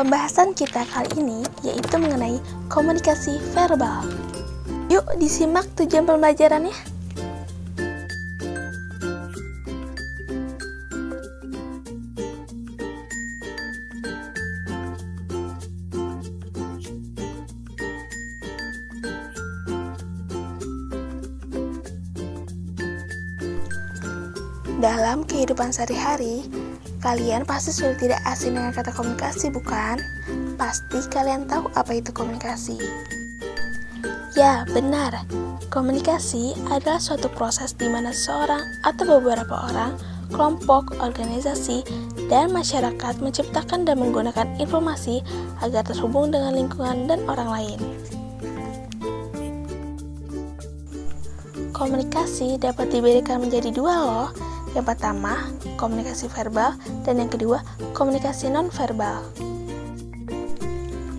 Pembahasan kita kali ini yaitu mengenai komunikasi verbal. Yuk disimak tujuan pembelajarannya. Dalam kehidupan sehari-hari, kalian pasti sudah tidak asing dengan kata komunikasi, bukan? Pasti kalian tahu apa itu komunikasi. Ya, benar. Komunikasi adalah suatu proses di mana seseorang atau beberapa orang, kelompok, organisasi, dan masyarakat menciptakan dan menggunakan informasi agar terhubung dengan lingkungan dan orang lain. Komunikasi dapat dibedakan menjadi dua loh. Yang pertama, komunikasi verbal, dan yang kedua, komunikasi non-verbal.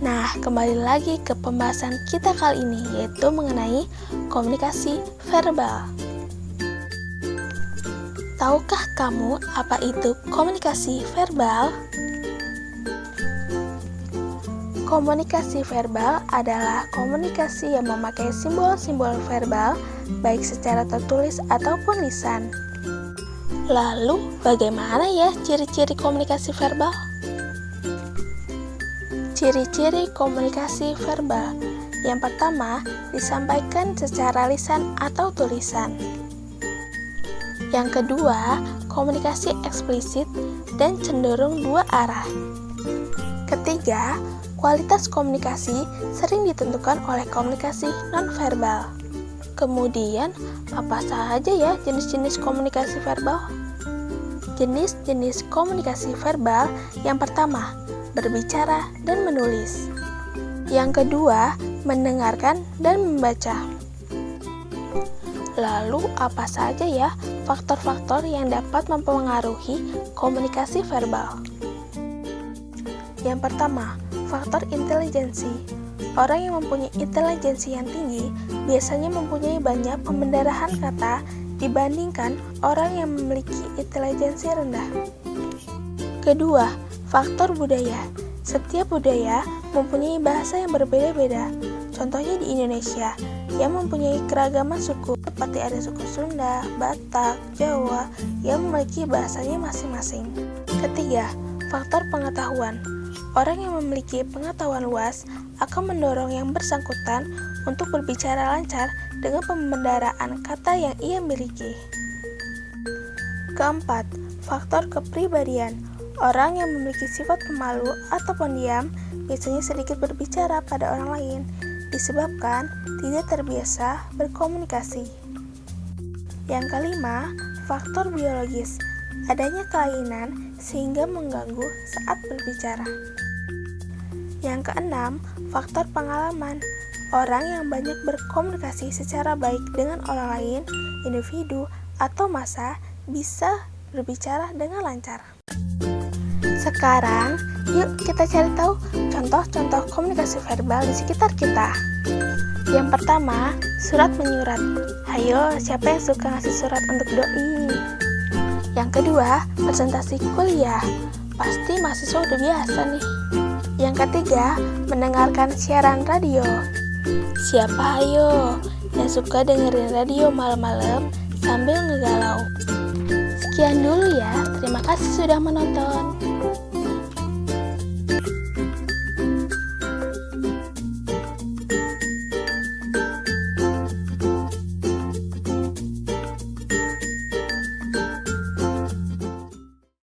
Nah, kembali lagi ke pembahasan kita kali ini, yaitu mengenai komunikasi verbal. Tahukah kamu apa itu komunikasi verbal? Komunikasi verbal adalah komunikasi yang memakai simbol-simbol verbal, baik secara tertulis ataupun lisan. Lalu, bagaimana ya ciri-ciri komunikasi verbal? Ciri-ciri komunikasi verbal. Yang pertama, disampaikan secara lisan atau tulisan. Yang kedua, komunikasi eksplisit dan cenderung dua arah. Ketiga, kualitas komunikasi sering ditentukan oleh komunikasi nonverbal. Kemudian, apa saja ya jenis-jenis komunikasi verbal? Jenis-jenis komunikasi verbal yang pertama, berbicara dan menulis. Yang kedua, mendengarkan dan membaca. Lalu, apa saja ya faktor-faktor yang dapat mempengaruhi komunikasi verbal? Yang pertama, faktor intelijensi. Orang yang mempunyai intelijensi yang tinggi biasanya mempunyai banyak pembendarahan kata dibandingkan orang yang memiliki intelijensi rendah. Kedua, faktor budaya. Setiap budaya mempunyai bahasa yang berbeda-beda. Contohnya di Indonesia, yang mempunyai keragaman suku seperti ada suku Sunda, Batak, Jawa yang memiliki bahasanya masing-masing. Ketiga, faktor pengetahuan. Orang yang memiliki pengetahuan luas akan mendorong yang bersangkutan untuk berbicara lancar dengan pembendaraan kata yang ia miliki. Keempat, faktor kepribadian. Orang yang memiliki sifat pemalu atau pendiam biasanya sedikit berbicara pada orang lain, disebabkan tidak terbiasa berkomunikasi. Yang kelima, faktor biologis. Adanya kelainan sehingga mengganggu saat berbicara. Yang keenam, faktor pengalaman. Orang yang banyak berkomunikasi secara baik dengan orang lain, individu, atau massa bisa berbicara dengan lancar. Sekarang, yuk kita cari tahu contoh-contoh komunikasi verbal di sekitar kita. Yang pertama, surat menyurat. Hayo, siapa yang suka ngasih surat untuk doi? Yang kedua, presentasi kuliah. Pasti mahasiswa udah biasa nih. Yang ketiga, mendengarkan siaran radio. Siapa ayo yang suka dengerin radio malam-malam sambil ngegalau? Sekian dulu ya, terima kasih sudah menonton.